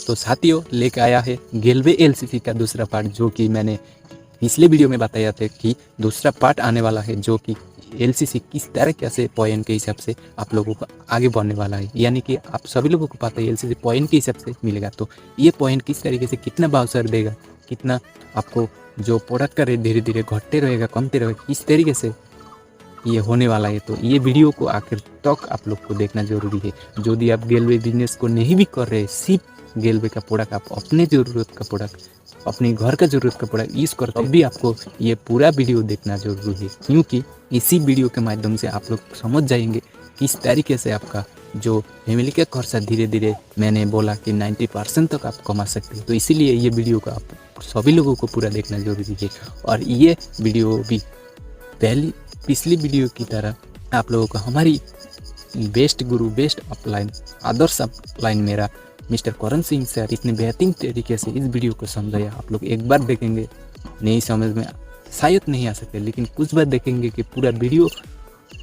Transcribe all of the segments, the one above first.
तो साथियों लेके आया है गेलवे एलसीसी का दूसरा पार्ट, जो कि मैंने पिछले वीडियो में बताया था कि दूसरा पार्ट आने वाला है, जो कि एलसीसी किस तरह से पॉइंट के हिसाब से आप लोगों को आगे बढ़ने वाला है। यानी कि आप सभी लोगों को पता है एलसीसी पॉइंट के हिसाब से मिलेगा, तो ये पॉइंट किस तरीके से कितना बाउचर देगा, कितना आपको जो प्रोडक्ट का रेट धीरे धीरे घटते रहेगा कमते रहेगा, किस तरीके से ये होने वाला है। तो ये वीडियो को आखिर तक आप लोग को देखना जरूरी है। जो भी आप गेलवे बिजनेस को नहीं भी कर रहे, सिर्फ गेलवे का प्रोडक्ट आप अपने ज़रूरत का प्रोडक्ट, अपने घर का ज़रूरत का प्रोडक्ट यूज़ करते भी आपको ये पूरा वीडियो देखना जरूरी है, क्योंकि इसी वीडियो के माध्यम से आप लोग समझ जाएंगे किस तरीके से आपका जो फैमिली का खर्चा धीरे धीरे, मैंने बोला कि 90% तक आप कमा सकते हैं। तो इसीलिए ये वीडियो को आप सभी लोगों को पूरा देखना जरूरी है। और ये वीडियो भी पिछली वीडियो की तरह आप लोगों को हमारी बेस्ट गुरु, बेस्ट अपलाइन, आदर्श अपलाइन मेरा मिस्टर करण सिंह सर इतने बेहतरीन तरीके से इस वीडियो को समझाया। आप लोग एक बार देखेंगे नहीं समझ में शायद नहीं आ सकते, लेकिन कुछ बार देखेंगे कि पूरा वीडियो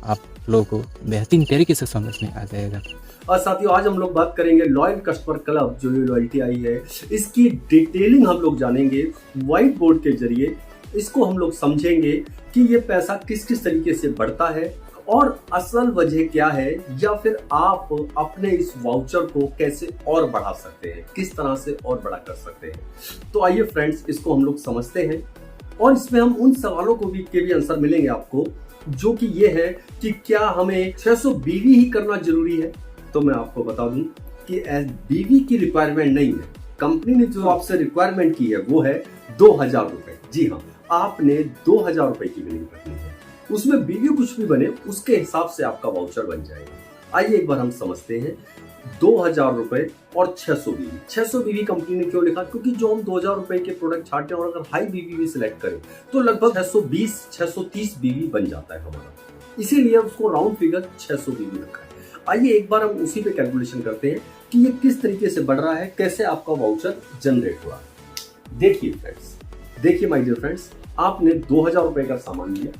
आप लोगों को बेहतरीन तरीके से समझ में आ जाएगा। और साथियों आज हम लोग बात करेंगे लॉयल कस्टमर क्लब, जो ये लॉयल्टी आई है इसकी डिटेलिंग हम लोग जानेंगे व्हाइट बोर्ड के जरिए। इसको हम लोग समझेंगे कि ये पैसा किस किस तरीके से बढ़ता है और असल वजह क्या है, या फिर आप अपने इस वाउचर को कैसे और बढ़ा सकते हैं, किस तरह से और बड़ा कर सकते हैं। तो आइए फ्रेंड्स इसको हम लोग समझते हैं, और इसमें हम उन सवालों को के भी आंसर मिलेंगे आपको, जो कि ये है कि क्या हमें 600 बीवी ही करना जरूरी है। तो मैं आपको बता दूं कि बीवी की रिक्वायरमेंट नहीं है। कंपनी ने जो आपसे रिक्वायरमेंट की है वो है 2000 रुपए। जी हाँ, आपने 2000 रुपए की बिलिंग करनी है, उसमें बीवी कुछ भी बने उसके हिसाब से आपका वाउचर बन जाएगा। आइए एक बार हम समझते हैं 2000 रुपए और 600 बीवी। 600 बीवी कंपनी ने क्यों लिखा, क्योंकि जो हम 2000 रुपए के प्रोडक्ट छाटते हैं और अगर हाई बीवी भी सिलेक्ट करें तो लगभग 620-630 बीवी बन जाता है हमारा, इसीलिए उसको राउंड फिगर 600 बीवी रखा है। आइए एक बार हम उसी पे कैलकुलेशन करते हैं कि ये किस तरीके से बढ़ रहा है, कैसे आपका वाउचर जनरेट हुआ। देखिए फ्रेंड्स, देखिए माय डियर फ्रेंड्स, आपने 2000 रुपए का सामान लिया,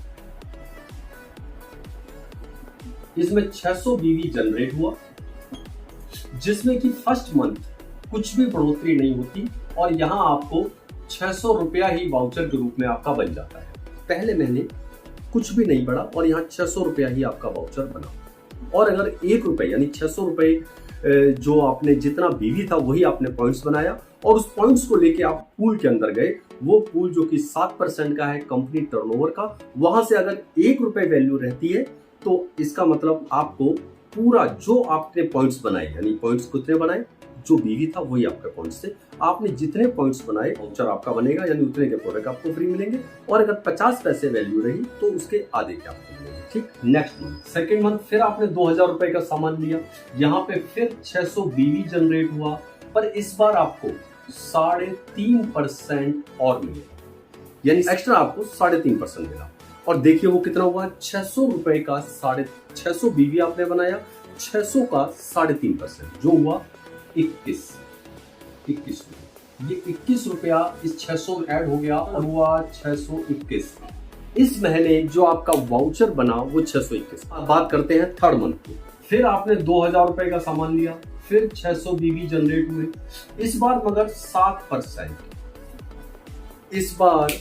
इसमें 600 बीवी जनरेट हुआ, जिसमें कि फर्स्ट मंथ कुछ भी बढ़ोतरी नहीं होती और यहां आपको 600 रुपया ही वाउचर के रूप में आपका बन जाता है। पहले महीने कुछ भी नहीं बढ़ा और यहाँ 600 रुपया ही आपका वाउचर बना। और अगर 1 रुपए यानी 600 रुपए जो आपने जितना बीवी था वही आपने पॉइंट्स बनाया और उस पॉइंट्स को लेके आप पूल के अंदर गए, वो पूल जो कि 7% का है कंपनी टर्नओवर का, वहां से अगर 1 रुपए वैल्यू रहती है तो इसका मतलब आपको पूरा जो आपने पॉइंट्स बनाए, यानी पॉइंट्स कितने बनाए, जो बीवी था वही आपके पॉइंट्स थे, आपने जितने पॉइंट्स बनाए वाउचर आपका बनेगा, यानी उतने के प्रोडक्ट आपको फ्री मिलेंगे। और अगर 50 पैसे वैल्यू रही तो उसके आधे के आपको मिलेंगे। ठीक, नेक्स्ट मंथ, सेकेंड मंथ फिर आपने 2000 रुपए का सामान लिया, यहाँ पे फिर 600 बीवी जनरेट हुआ, पर इस बार आपको 3.5% और मिलेगा, यानी एक्स्ट्रा आपको 3.5% मिला। और देखिए वो कितना हुआ, 600 रुपए का 650 बीवी आपने बनाया, 600 का 3.5%, जो हुआ 21 रुपए। ये 21 रुपया इस 600 में ऐड हो गया और हुआ 621। इस महीने जो आपका वाउचर बना वो 621। अब बात करते हैं थर्ड मंथ की। फिर आपने 2000 रुपए का सामान लिया, फिर 600 बीवी जनरेट हुए, इस बार मगर 7%, इस बार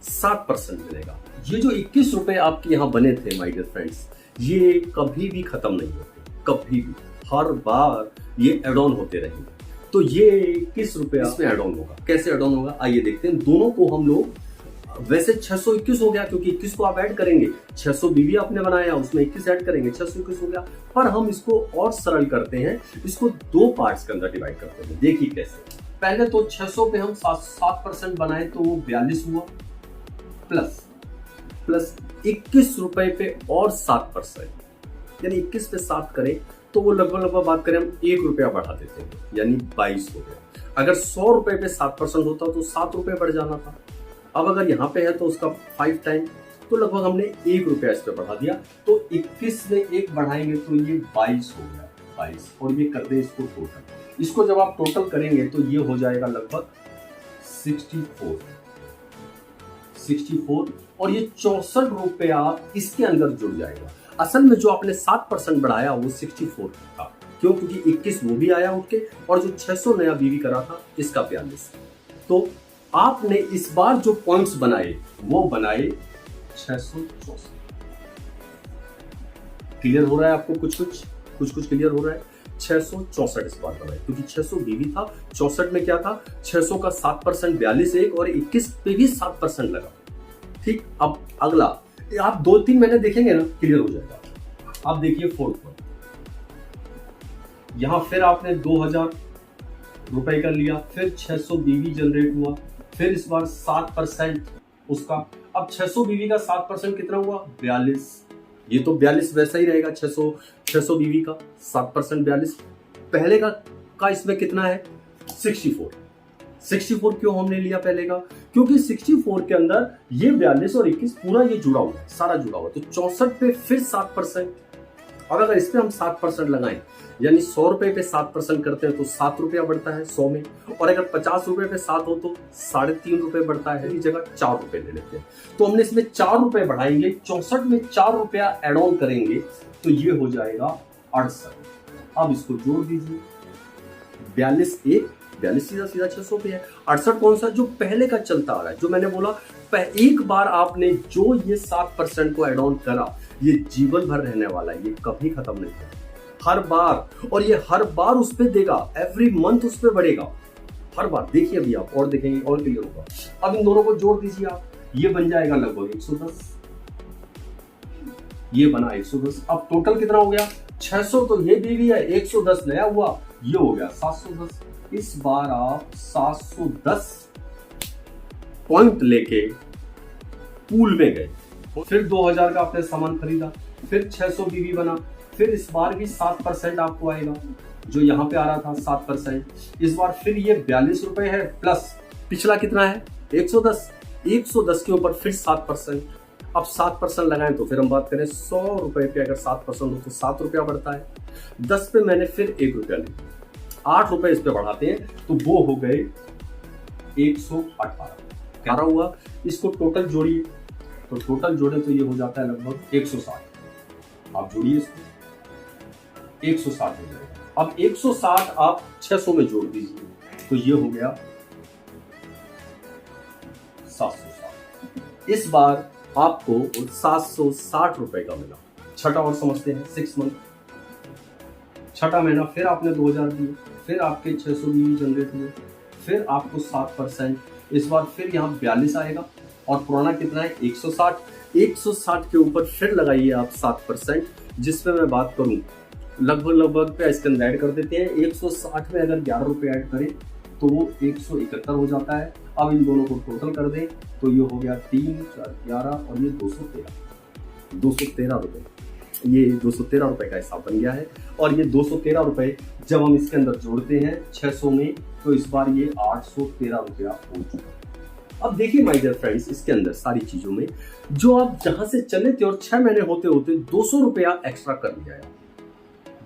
7% मिलेगा। ये जो 21 रुपए आपके यहाँ बने थे माय डियर फ्रेंड्स, ये कभी भी खत्म नहीं होते, कभी भी, हर बार ये एड ऑन होते रहेंगे। तो ये 21 रुपया इसमें एड ऑन होगा। कैसे एड ऑन होगा आइए देखते हैं। दोनों को हम लोग, वैसे 621 हो गया क्योंकि 21 को आप ऐड करेंगे, 600 बीवी आपने बनाया उसमें 21 ऐड करेंगे, 621 हो गया। पर हम इसको और सरल करते हैं, इसको 2 पार्ट्स के अंदर डिवाइड करते हैं। देखिए कैसे, पहले तो 600 पे हम 7% बनाए तो वो 42 हुआ, प्लस 21 रुपए पे और 7%, यानी 21 पे 7 करें तो वो लगभग बात करें हम 1 रुपया बढ़ा देते हैं, यानी 22 हो गया। अगर 100 रुपए पे 7% होता तो 7 रुपए बढ़ जाना था। अब अगर यहाँ पे है तो उसका 5 टाइम, तो लगभग हमने 1 रुपया इस पे बढ़ा दिया, तो 21 में 1 बढ़ाएंगे तो ये 22 हो गया, 22। और ये कर दे इसको टोटल, इसको जब आप टोटल करेंगे तो ये हो जाएगा लगभग 64 और ये 64 रुपया इसके अंदर जुड़ जाएगा। असल में जो आपने 7% बढ़ाया वो 64 था, क्यों? क्योंकि 21 वो भी आया उठ के, और जो 600 नया बीवी करा था इसका 42। तो आपने इस बार जो पॉइंट्स बनाए वो बनाए 664। क्लियर हो रहा है आपको? कुछ क्लियर हो रहा है। 664 इस बार बनाए, क्योंकि 600 बीवी था, 64 में क्या था, 600 का 7% 42 एक, और 21 पे भी 7% लगा। ठीक, अब अगला आप 2-3 महीने देखेंगे ना, क्लियर हो जाएगा। आप देखिए 4th पॉइंट, यहां फिर आपने 2000 रुपए का लिया, फिर 600 बीवी जनरेट हुआ, फिर इस बार 7% उसका। अब 600 बीवी का 7% कितना हुआ? 42। ये तो 42 वैसा ही रहेगा, 600 बीवी का 7% 42। पहले का इसमें कितना है? 64 क्यों हमने लिया पहले का? क्योंकि 64 के अंदर ये 42 और 21 पूरा ये जुड़ा हुआ है, सारा जुड़ा हुआ है। तो 64 पे फिर 7%। अब अगर इस पे हम 7% लगाएं, यानी 100 रुपए पे 7% करते हैं तो 7 रुपया बढ़ता है 100 में, और अगर 50 रुपए पे 7 हो तो 3.5 रुपए बढ़ता है। इस जगह 4 रुपए ले लेते हैं, तो हमने इसमें 4 रुपए बढ़ाएंगे, 64 में 4 रुपया एड ऑन करेंगे तो ये हो जाएगा 68। अब इसको जोड़ दीजिए, 42 सीधा 600 पे है। 68 कौन सा? जो पहले का चलता आ रहा है, जो मैंने बोला एक बार आपने जो ये 7% को एड ऑन करा, ये जीवन भर रहने वाला है, ये कभी खत्म नहीं होगा, हर बार। और ये हर बार उस पे देगा, एवरी मंथ उस पे बढ़ेगा हर बार। देखिए अभी आप और देखेंगे और क्लियर होगा। अब इन दोनों को जोड़ दीजिए आप, ये बन जाएगा लगभग 110, ये बना 110। अब टोटल कितना हो गया? 600 तो ये बीवी है, 110 नया हुआ, ये हो गया 710। इस बार आप 710 पॉइंट लेके पूल में गए, फिर 2000 का आपने सामान खरीदा, फिर 600 बीवी बना, फिर इस बार भी 7% आपको आएगा, जो यहाँ पे आ रहा था 7%। इस बार फिर ये 42 रुपए है, प्लस पिछला कितना है? 110। 110 के ऊपर फिर 7%। अब 7% लगाएं तो फिर हम बात करें 100 रुपए पे अगर 7% हो तो 7 रुपया बढ़ता है। 10 पे मैंने फिर 1 रुपया लिया, 8 रुपए इस पे बढ़ाते हैं तो वो हो गए 118। क्या हुआ? इसको टोटल जोड़िए, तो टोटल जोड़े तो ये हो जाता है लगभग 160। आप जोड़िए इसको, 160 हो जाएगा। अब 160 आप 600 में जोड़ दीजिए तो ये हो गया 760। इस बार आपको 760 रुपए का मिला। छठा और समझते हैं, 6 मंथ, छठा महीना, फिर आपने 2000 दिए, फिर आपके 600 बीवी जनरेट हुए, फिर आपको 7%। इस बार फिर यहाँ 42 आएगा, और पुराना कितना है? 160। 160 के ऊपर फिर लगाइए आप 7%, जिसपे मैं बात करूं लगभग पे इसके अंदर ऐड कर देते हैं। 160 में अगर 11 रुपए ऐड करें तो वो 171 हो जाता है। अब इन दोनों को टोटल कर दें तो ये हो गया 3 4 11 और ये 213 रुपए। ये 213 रुपए का हिसाब बन गया है, और ये 213 रुपए जब हम इसके अंदर जोड़ते हैं 600 में तो इस बार ये 813 रुपया हो चुका है। अब देखिए माय डियर फ्रेंड्स, इसके अंदर सारी चीजों में जो आप जहां से चले थे और 6 महीने होते होते 200 रुपया एक्स्ट्रा कर लिया है।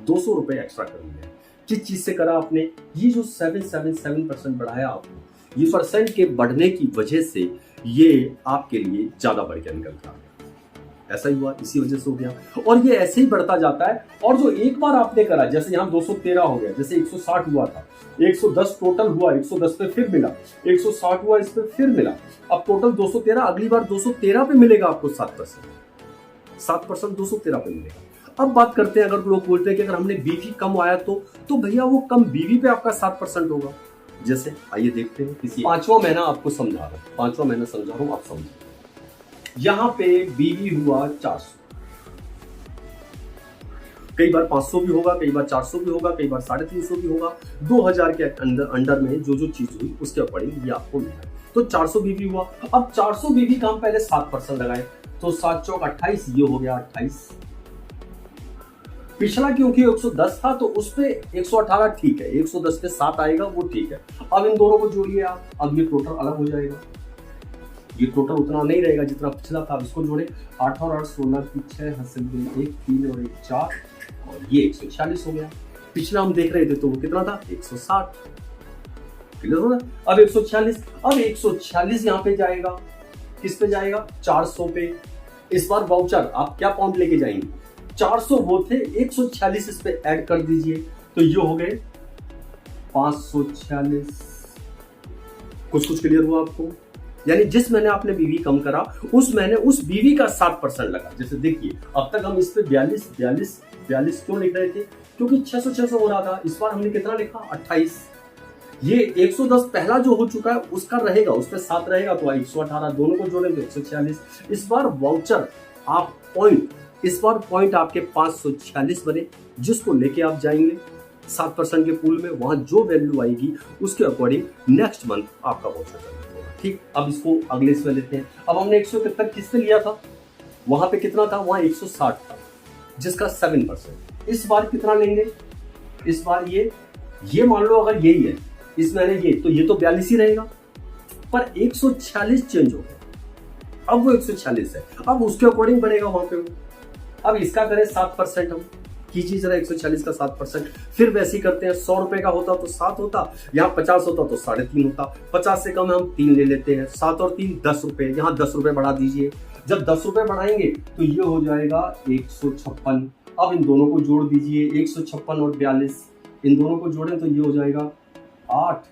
200 रुपए एक्स्ट्रा कर लिया है। किस चीज से करा आपने? ये जो 777% बढ़ाया आपको, ये परसेंट के बढ़ने की वजह से ये आपके लिए ज्यादा बढ़ गया, निकल के आ गया। ऐसा ही हुआ, इसी वजह से हो गया, और ये ऐसे ही बढ़ता जाता है। और जो एक बार आपने करा, जैसे यहाँ 213 हो गया, जैसे 160 हुआ था, 110 टोटल हुआ, 110 पे फिर मिला, 160 हुआ, इस पे फिर मिला, अब टोटल 213। अगली बार 213 पे मिलेगा आपको 7%, 213 पे मिलेगा। अब बात करते हैं, अगर लोग बोलते हैं कि अगर हमने बीवी कम आया तो भैया वो कम बीवी पे आपका 7% होगा। जैसे आइए देखते हैं, किसी 5वां महीना आपको समझा रहा हूं, 5वां महीना समझा रहा हूं, आप समझिए। यहां पे बीवी हुआ 400, कई बार 500 भी होगा, कई बार 400 भी होगा, कई बार 350 भी होगा। 2000 के अंडर में जो चीज हुई उसके अकॉर्डिंग ये आपको मिला। तो 400 बीवी हुआ। अब 400 बीवी का हम पहले 7% लगाए तो 7 चौक 28, ये हो गया 28। पिछला क्योंकि 110 था तो उस पे 118 ठीक है, 110 पे 7 आएगा वो ठीक है। अब इन दोनों को जोड़िए आप, अब ये टोटल अलग हो जाएगा। ये टोटल उतना नहीं रहेगा जितना पिछला था। अब इसको जोड़े, 8 और 8 16 की 6 हासिल 1 3 और 1 4 और ये 146 हो गया। पिछला हम देख रहे थे तो वो कितना था? 160। क्लियर हो रहा? अब 146, अब 146 यहाँ पे जाएगा, किस पे जाएगा? 400 पे। इस बार वाउचर आप क्या पाउंड लेके जाएंगे? 400 वो थे, 146 इस पे ऐड कर दीजिए तो ये हो गए 546। कुछ क्लियर हुआ आपको? यानी जिस महीने आपने बीवी कम करा उस महीने उस बीवी का 7% लगा। जैसे देखिए अब तक हम इस पे 42 क्यों लिख रहे थे? क्योंकि 600 हो रहा था। इस बार हमने कितना लिखा? 28। ये 110 पहला जो हो चुका है उसका रहेगा, उस पर 7 रहेगा तो 118, दोनों को जोड़ें तो 146। इस बार वाउचर आप पॉइंट, इस बार पॉइंट आपके 546 बने, जिसको लेके आप जाएंगे 7% के पूल में। वहां जो वैल्यू आएगी उसके अकॉर्डिंग नेक्स्ट मंथ आपका वाउचर जनरेट होगा। ठीक, अब इसको अगले इसमें लेते हैं। अब हमने 171 किस पे लिया था? वहां पे कितना था? वहां 160 था, जिसका 7%। इस बार कितना लेंगे? इस बार ये मान लो अगर यही है इस महीने ये, तो ये तो 42 ही रहेगा, पर 146 चेंज हो गया। अब वो 146 है, अब उसके अकॉर्डिंग बढ़ेगा वहां पे। अब इसका करें 7%, हम कीजिए जरा 146 का 7%। फिर वैसे ही करते हैं, 100 रुपए का होता तो 7 होता, यहाँ 50 होता तो 3.5 होता। 50 से कम हम 3 ले लेते हैं, 7 और 3 10 रुपए, यहाँ 10 रुपए बढ़ा दीजिए। जब 10 रुपए बढ़ाएंगे तो ये हो जाएगा 156। अब इन दोनों को जोड़ दीजिए, 156 और 42, इन दोनों को जोड़ें तो ये हो जाएगा 8,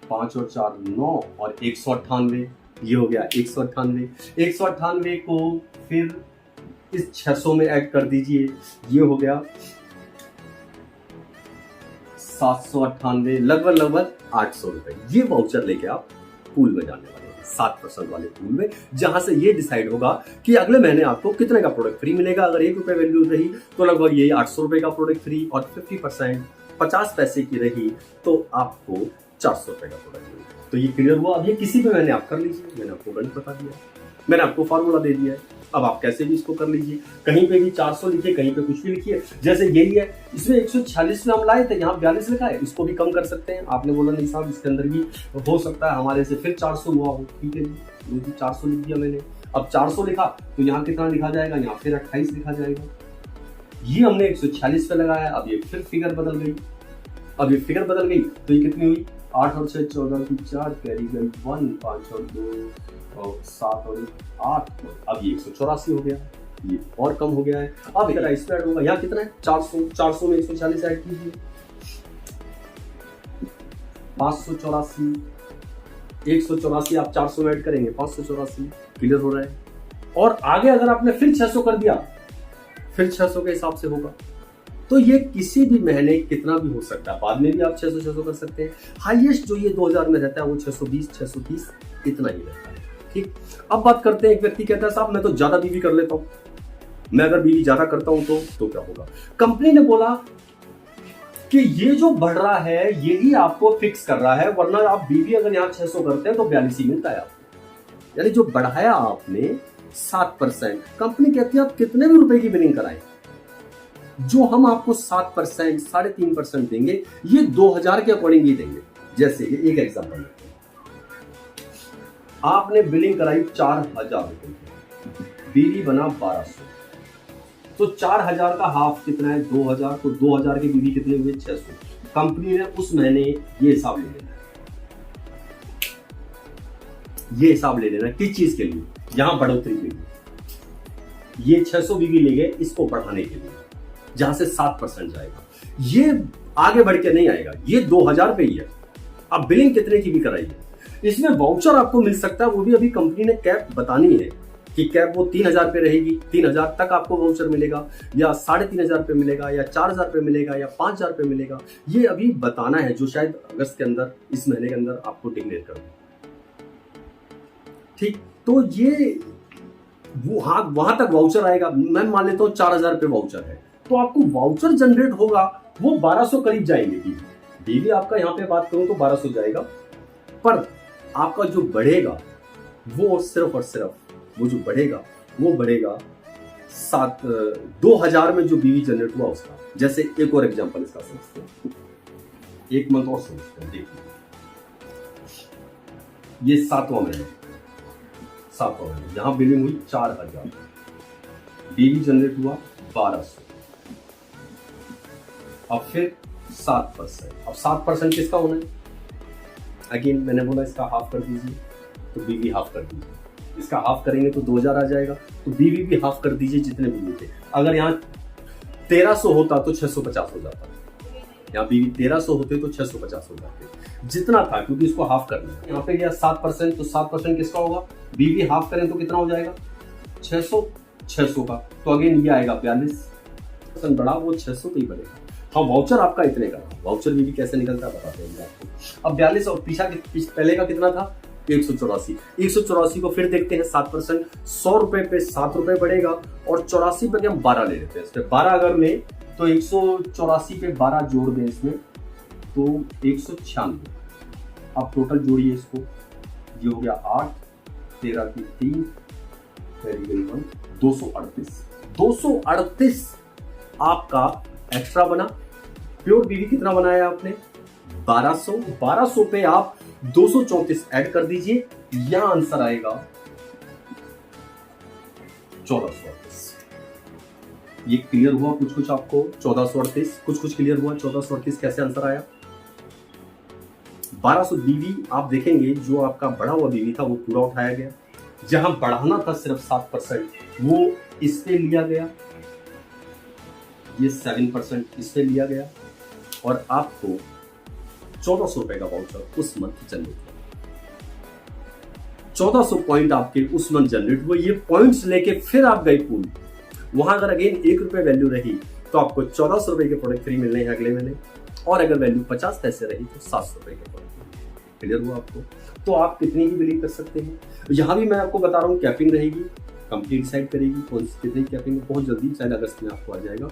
5 और 4 9 और 198। ये हो गया 198। 198 को फिर इस 600 में ऐड कर दीजिए, ये हो गया 798, लगभग 800 रुपए। ये वाउचर लेके आप पूल में जाने वाले हैं, 7% वाले पूल में, जहां से ये डिसाइड होगा कि अगले महीने आपको कितने का प्रोडक्ट फ्री मिलेगा। अगर 1 रुपए वैल्यू रही तो लगभग ये 800 रुपए का प्रोडक्ट फ्री, और 50% 50 पैसे की रही तो आपको 400 रुपए का प्रोडक्ट मिलेगा। तो ये क्लियर हुआ? अब ये किसी भी महीने आप कर लीजिए, मैंने आपको गणित बता दिया, मैंने आपको फार्मूला दे दिया है। अब आप कैसे भी इसको कर लीजिए, कहीं पे भी 400 लिखिए, कहीं पे कुछ भी लिखिए। जैसे यही है, इसमें 146 में हम लाए थे, यहाँ 42 लिखा है, इसको भी कम कर सकते हैं। आपने बोला नहीं साहब इसके अंदर भी हो सकता है हमारे से फिर 400 हुआ हो, ठीक है जी, 400 लिख दिया मैंने। अब 400 लिखा तो यहाँ कितना लिखा जाएगा? यहाँ फिर 28 लिखा जाएगा। ये हमने 146 पे लगाया, अब ये फिर फिगर बदल गई। अब ये फिगर बदल गई तो ये कितनी हुई? 8 और 6 14 की 4 कैरी गई 1, 5 और 2 और 7 और 8, अब ये 184 हो गया, ये और कम हो गया है। अब इधर इस पे ऐड होगा, यहाँ कितना है? 400 में 140 ऐड कीजिए, 584, 184 आप 400 में ऐड करेंगे 584, क्लियर हो रहा है। और आगे अगर आपने फिर 600 कर दिया, फिर 600 के हिसाब से होगा। तो ये किसी भी महीने कितना भी हो सकता है, बाद में भी आप 600 कर सकते हैं। हाईएस्ट जो ये 2000 में रहता है वो 620 630 इतना ही रहता है। ठीक, अब बात करते हैं, एक व्यक्ति कहता है साहब मैं तो ज्यादा बीवी कर लेता हूं, मैं अगर बीवी ज्यादा करता हूं तो क्या होगा? कंपनी ने बोला कि ये जो बढ़ रहा है यही आपको फिक्स कर रहा है, वरना आप बीवी अगर यहाँ 600 करते हैं तो 42 ही मिलता है आपको। यानी जो बढ़ाया आपने 7%, कंपनी कहती है आप कितने भी रुपए की बिलिंग कराएं, जो हम आपको 7% 3.5% देंगे, ये 2000 के अकॉर्डिंग ही देंगे। जैसे एक एग्जांपल लेते हैं, आपने बिलिंग कराई 4000 रुपए, बीवी बना 1200, तो 4000 का हाफ कितना है? 2000, तो 2000 की बीवी कितने हुए? 600। कंपनी ने उस महीने ये हिसाब ले लेना, ये हिसाब ले लेना किस चीज के लिए? यहां बढ़ोतरी के लिए। ये 600 बीवी ले गए इसको बढ़ाने के लिए, जहां से 7% जाएगा। ये आगे बढ़ के नहीं आएगा, ये 2000 पे ही है। अब बिलिंग कितने की भी कराइए, इसमें वाउचर आपको मिल सकता है, वो भी अभी कंपनी ने कैप बतानी है कि कैप वो 3000 पे रहेगी, 3000 तक आपको वाउचर मिलेगा, या 3500 पे मिलेगा, या 4000 पे मिलेगा, या 5000 पे मिलेगा। ये अभी बताना है, जो शायद अगस्त के अंदर, इस महीने के अंदर आपको डिक्लेयर कर दें। ठीक, तो ये वो वहां तक वाउचर आएगा। मैं मान लेता हूँ 4000 पे वाउचर है, तो आपको वाउचर जनरेट होगा वो 1200 करीब जाएंगे। बीवी आपका यहाँ पे बात करूं तो 1200 जाएगा, पर आपका जो बढ़ेगा वो सिर्फ और सिर्फ वो जो बढ़ेगा वो बढ़ेगा 2000 में जो बीवी जनरेट हुआ उसका। जैसे एक और एग्जांपल इसका समझते हैं, एक मंथ और समझते हैं। देखिए ये 7वां महीना, यहां बिलिंग हुई 4000, बीवी जनरेट हुआ 1200, अब फिर 7%। अब 7% किसका होना है? अगेन मैंने बोला इसका हाफ कर दीजिए, तो बीवी हाफ कर दीजिए। इसका हाफ करेंगे तो 2000 आ जाएगा, तो बीवी भी हाफ कर दीजिए जितने बीवी थे। अगर यहाँ 1300 होता तो 650 हो जाता, यहाँ बीवी 1300 होते तो 650 हो जाते, जितना था, क्योंकि इसको हाफ करना है। यहाँ पे गया 7%, तो 7% किसका होगा, बीवी हाफ करें तो कितना हो जाएगा 600 का, तो अगेन ये आएगा 42% बढ़ा, वो 600 पे ही बनेगा। हाँ, वाउचर आपका इतने का, वाउचर बीवी कैसे निकलता है बताते हैं आपको। अब 42 और पहले का कितना था 184 को फिर देखते हैं 7%, 100 रुपए पे 7 रुपए बढ़ेगा, और 84 पे हम 12 ले लेते हैं। इसमें 12 अगर लें तो 184 पे 12 जोड़ दें इसमें तो 196। अब टोटल जोड़िए इसको, ये हो गया 8, 13 की 3, 238 आपका एक्स्ट्रा बना। प्योर बीवी कितना बनाया आपने 1200 पे आप 234 ऐड कर दीजिए, यहां आंसर आएगा 1438। ये क्लियर हुआ कुछ आपको 1438, कुछ क्लियर हुआ 1438 कैसे आंसर आया। 1200 बीवी आप देखेंगे, जो आपका बढ़ा हुआ बीवी था वो पूरा उठाया गया, जहां बढ़ाना था सिर्फ 7% वो इस पे लिया गया, ये 7% इस पे लिया गया, और आपको 1400 रुपए का वाउचर उस मंथ जनरेट हुआ। 1400 पॉइंट आपके उस मंथ जनरेट हुए। ये पॉइंट्स लेके फिर आप गए पूल, वहां अगर अगेन 1 रुपए वैल्यू रही तो आपको 1400 रुपए के प्रोडक्ट फ्री मिलने हैं अगले महीने, और अगर वैल्यू 50 पैसे रही तो 700 रुपए के प्रोडक्ट। क्लियर हुआ आपको। तो आप कितनी की बिलीव कर सकते हैं। यहां भी मैं आपको बता रहा हूं कैपिंग रहेगी, कंपनी डिसाइड करेगी कौन सी कितनी कैपिंग, बहुत जल्दी शायद अगस्त में आपको आ जाएगा।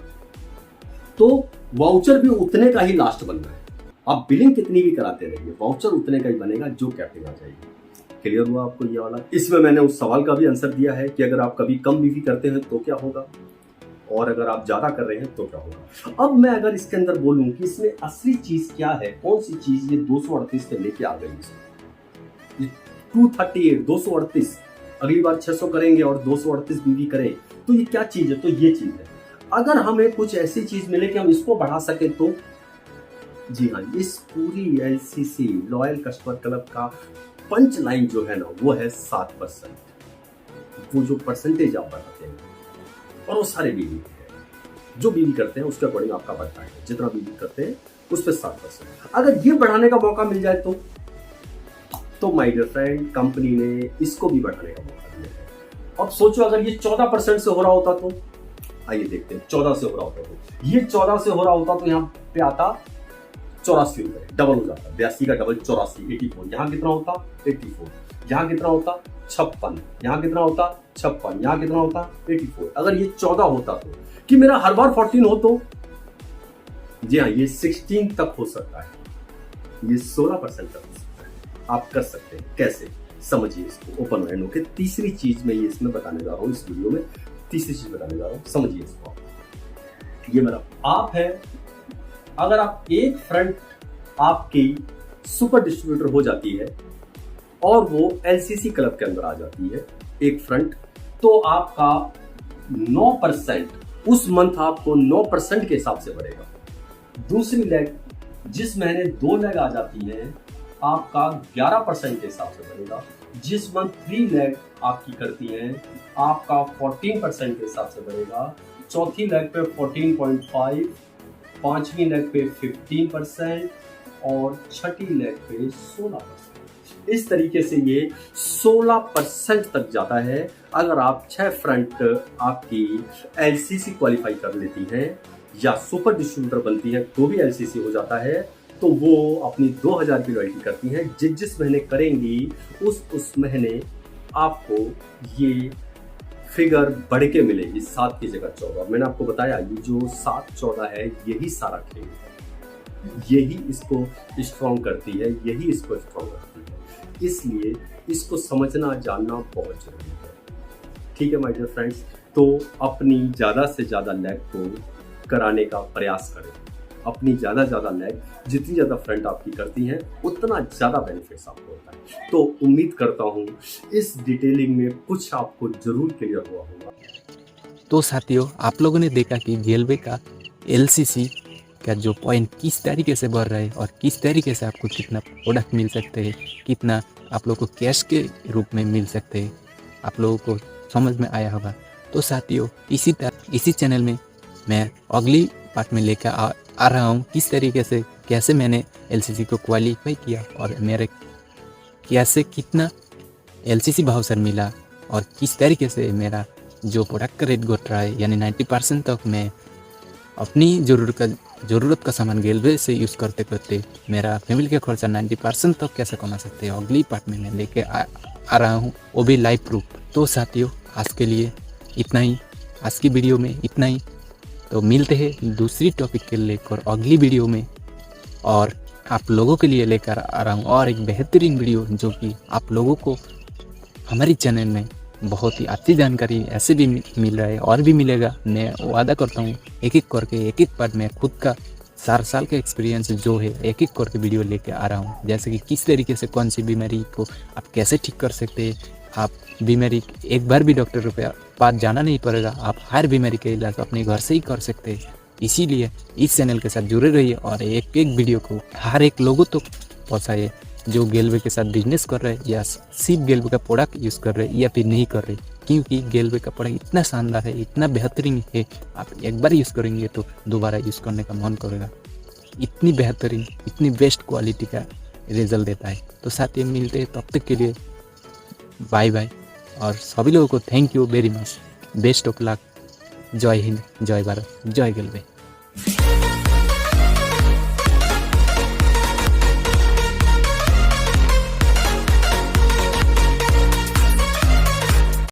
तो वाउचर भी उतने का ही लास्ट बनना है, आप बिलिंग कितनी भी कराते रहिए, वाउचर उतने का ही बनेगा जो कैपिंग आ जाएगी। क्लियर हुआ आपको ये वाला। इसमें मैंने उस सवाल का भी आंसर दिया है कि अगर आप कभी कम बीवी करते हैं तो क्या होगा, और अगर आप ज्यादा कर रहे हैं तो क्या होगा। अब मैं अगर इसके अंदर बोलूं कि इसमें असली चीज क्या है, कौन सी चीज ये 238 पे लेके आ गई, 238 238 अगली बार 600 करेंगे और 238 बीवी करें तो ये क्या चीज है, तो ये चीज है। अगर हमें कुछ ऐसी चीज मिले कि हम इसको बढ़ा सके तो जी हाँ, इस पूरी एलसीसी लॉयल कस्टमर क्लब का पंच लाइन जो है ना वो है 7%। वो जो परसेंटेज आप बढ़ाते हैं, और वो सारे बीवी है, जो बीवी करते हैं उसके अकॉर्डिंग आपका बढ़ता है, जितना बीवी करते हैं उस पर 7%। अगर ये बढ़ाने का मौका मिल जाए तो माय डियर फ्रेंड, कंपनी ने इसको भी बढ़ाने का मौका दिया है। अब सोचो अगर ये 14% से हो रहा होता तो, आइए देखते हैं 14 से हो रहा होता तो, ये 14 से हो रहा होता तो यहाँ पे आता 84 रुपए, डबल हो जाता, 82 का डबल 84, 84। यहाँ कितना होता 84, यहाँ कितना होता 56, यहाँ कितना होता 56, यहाँ कितना होता 84। अगर ये 14 होता तो, कि मेरा हर बार 14 हो तो जी हाँ, ये 16 तक हो सकता है, ये 16% तक हो सकता है। आप कर सकते हैं, कैसे समझिए इसको ओपन माइंड होकर। तीसरी चीज मैं ये इसमें बताने जा रहा हूँ, इस वीडियो में तीसरी चीज बताने जा रहा हूँ, समझिए इसको। ये मेरा आप है, अगर आप एक फ्रंट आपकी सुपर डिस्ट्रीब्यूटर हो जाती है और वो एलसीसी क्लब के अंदर आ जाती है एक फ्रंट, तो आपका 9% उस मंथ आपको 9% के हिसाब से बढ़ेगा। दूसरी लेग जिस महीने 2 लेग आ जाती है आपका 11% के हिसाब से बढ़ेगा। जिस मंथ 3 लेग आपकी करती है आपका 14% के हिसाब से बढ़ेगा। चौथी लेग पे 14.5, पांचवी लेग पे 15% और छठी लेग पे 16%। इस तरीके से ये 16% तक जाता है। अगर आप 6 फ्रंट आपकी एलसीसी क्वालिफाई कर लेती हैं या सुपर डिस्ट्रीब्यूटर बनती है तो भी एलसीसी हो जाता है, तो वो अपनी 2000 की रॉयल्टी करती हैं। जिस महीने करेंगी उस महीने आपको ये फिगर बढ़ के मिलेगी, 7 की जगह 14। मैंने आपको बताया ये जो 7-14 है यही सारा खेल है, यही इसको स्ट्रॉन्ग करती है, यही इसको स्ट्रॉन्ग करती है। इसलिए इसको समझना जानना बहुत जरूरी है। ठीक है माय डियर फ्रेंड्स, तो अपनी ज़्यादा से ज़्यादा लैग को कराने का प्रयास करें। अपनी ज़्यादा लैग, जितनी ज़्यादा फ्रंट आपकी करती हैं उतना ज़्यादा बेनिफिट्स आपको होता है। तो उम्मीद करता हूँ इस डिटेलिंग में कुछ आपको जरूर क्लियर हुआ होगा। तो साथियों, आप लोगों ने देखा कि गेलवे का एलसीसी का जो पॉइंट किस तरीके से बढ़ रहा है और किस तरीके से आपको कितना प्रोडक्ट मिल सकते हैं, कितना आप लोगों को कैश के रूप में मिल सकते हैं, आप लोगों को समझ में आया होगा। तो साथियों, इसी चैनल में मैं अगली पार्ट में लेकर आ रहा हूँ किस तरीके से, कैसे मैंने एलसीसी को क्वालिफाई किया और मेरे कैसे कितना एलसीसी वाउचर मिला और किस तरीके से मेरा जो प्रोडक्ट का रेट घट रहा है, यानी 90% तक मैं अपनी ज़रूरत का सामान गेलवे से यूज़ करते करते मेरा फैमिली का खर्चा 90% तक कैसे कमा सकते हैं, अगली पार्ट में मैं लेके आ रहा हूँ, वो भी लाइव प्रूफ। तो साथियों, आज के लिए इतना ही, आज की वीडियो में इतना ही। तो मिलते हैं दूसरी टॉपिक के लेकर अगली वीडियो में, और आप लोगों के लिए लेकर आ रहा हूँ और एक बेहतरीन वीडियो, जो कि आप लोगों को हमारी चैनल में बहुत ही अच्छी जानकारी ऐसे भी मिल रहा है और भी मिलेगा। मैं वादा करता हूँ एक एक करके, एक एक पार्ट में खुद का 4 साल का एक्सपीरियंस जो है एक एक करके वीडियो लेके आ रहा हूँ। जैसे कि किस तरीके से कौन सी बीमारी को आप कैसे ठीक कर सकते हैं, आप बीमारी एक बार भी डॉक्टर के पास जाना नहीं पड़ेगा, आप हर बीमारी का इलाज अपने घर से ही कर सकते हैं। इसीलिए इस चैनल के साथ जुड़े रहिए और एक एक वीडियो को हर एक लोगों तक पहुँचाइए जो गेलवे के साथ बिजनेस कर रहे हैं या सिर्फ गेलवे का प्रोडक्ट यूज़ कर रहे हैं या फिर नहीं कर रहे, क्योंकि गेलवे का प्रोडक्ट इतना शानदार है, इतना बेहतरीन है, आप एक बार यूज़ करेंगे तो दोबारा यूज़ करने का मन करेगा। इतनी बेहतरीन, इतनी बेस्ट क्वालिटी का रिजल्ट देता है। तो साथ ही मिलते हैं, तब तक के लिए बाय बाय, और सभी लोगों को thank you very much. Best of luck. जय हिंद, जय भारत, जय गेलवे।